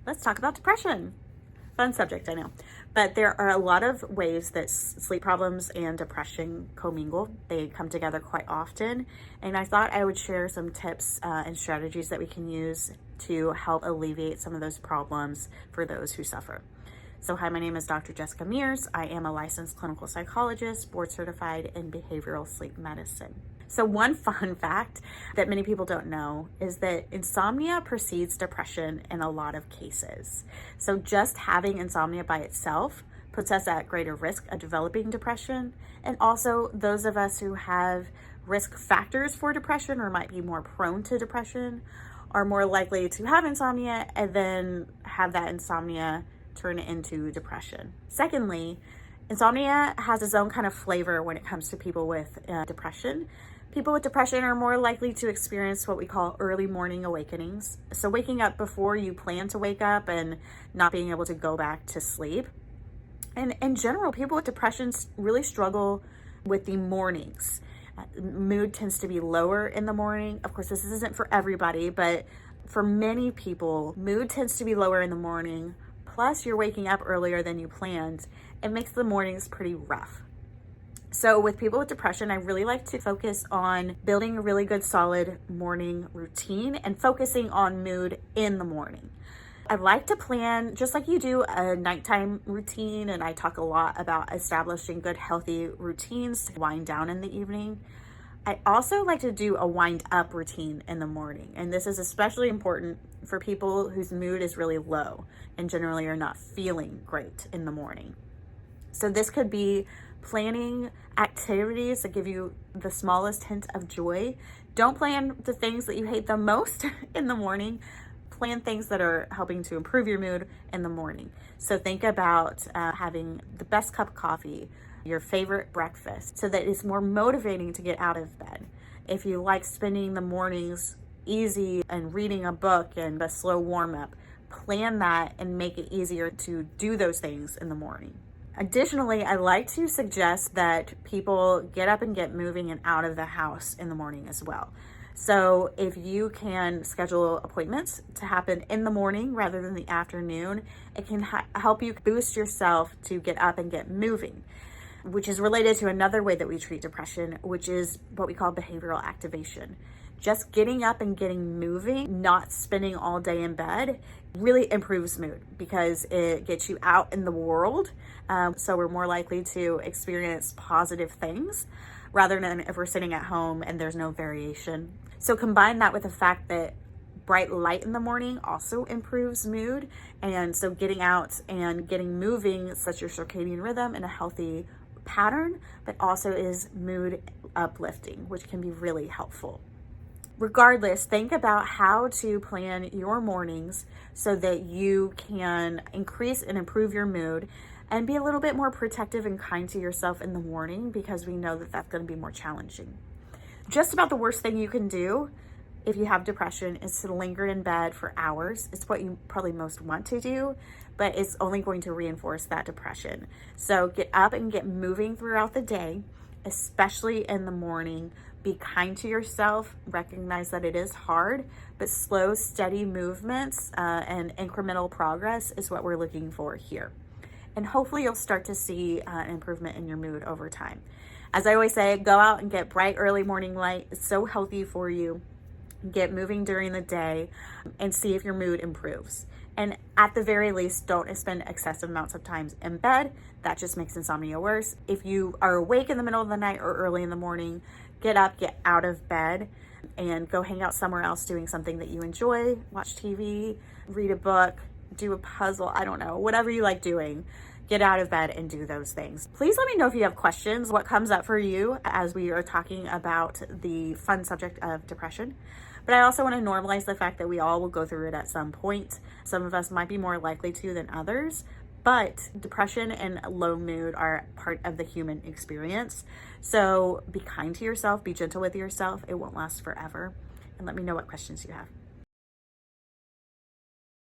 let's talk about depression. Fun subject, I know. But there are a lot of ways that sleep problems and depression commingle. They come together quite often. And I thought I would share some tips and strategies that we can use to help alleviate some of those problems for those who suffer. So hi, my name is Dr. Jessica Meers. I am a licensed clinical psychologist, board certified in behavioral sleep medicine. So one fun fact that many people don't know is that insomnia precedes depression in a lot of cases. So just having insomnia by itself puts us at greater risk of developing depression. And also those of us who have risk factors for depression or might be more prone to depression are more likely to have insomnia and then have that insomnia turn into depression. Secondly, insomnia has its own kind of flavor when it comes to people with depression. People with depression are more likely to experience what we call early morning awakenings. So waking up before you plan to wake up and not being able to go back to sleep. And in general, people with depression really struggle with the mornings. Mood tends to be lower in the morning. Of course, this isn't for everybody, but for many people, mood tends to be lower in the morning. Plus, you're waking up earlier than you planned. It makes the mornings pretty rough. So with people with depression, I really like to focus on building a really good solid morning routine and focusing on mood in the morning. I like to plan, just like you do, a nighttime routine, and I talk a lot about establishing good healthy routines to wind down in the evening. I also like to do a wind up routine in the morning, and this is especially important for people whose mood is really low and generally are not feeling great in the morning. So this could be planning activities that give you the smallest hint of joy. Don't plan the things that you hate the most in the morning. Plan things that are helping to improve your mood in the morning. So think about having the best cup of coffee, your favorite breakfast, so that it's more motivating to get out of bed. If you like spending the mornings easy and reading a book and a slow warm up, plan that and make it easier to do those things in the morning. Additionally, I like to suggest that people get up and get moving and out of the house in the morning as well. So if you can schedule appointments to happen in the morning rather than the afternoon, it can help you boost yourself to get up and get moving, which is related to another way that we treat depression, which is what we call behavioral activation. Just getting up and getting moving, not spending all day in bed, really improves mood because it gets you out in the world. So we're more likely to experience positive things rather than if we're sitting at home and there's no variation. So combine that with the fact that bright light in the morning also improves mood. And so getting out and getting moving sets your circadian rhythm in a healthy pattern, but also is mood uplifting, which can be really helpful. Regardless, think about how to plan your mornings so that you can increase and improve your mood and be a little bit more protective and kind to yourself in the morning, because we know that that's going to be more challenging. Just about the worst thing you can do if you have depression is to linger in bed for hours. It's what you probably most want to do, but it's only going to reinforce that depression. So get up and get moving throughout the day, especially in the morning. Be kind to yourself. Recognize that it is hard, but slow, steady movements and incremental progress is what we're looking for here. And hopefully you'll start to see an improvement in your mood over time. As I always say, go out and get bright early morning light. It's so healthy for you. Get moving during the day and see if your mood improves. And at the very least, don't spend excessive amounts of time in bed. That just makes insomnia worse. If you are awake in the middle of the night or early in the morning, get up, get out of bed, and go hang out somewhere else doing something that you enjoy. Watch TV, read a book, do a puzzle, I don't know, whatever you like doing. Get out of bed and do those things. Please let me know if you have questions, what comes up for you as we are talking about the fun subject of depression. But I also want to normalize the fact that we all will go through it at some point. Some of us might be more likely to than others, but depression and low mood are part of the human experience. So be kind to yourself, be gentle with yourself. It won't last forever. And let me know what questions you have.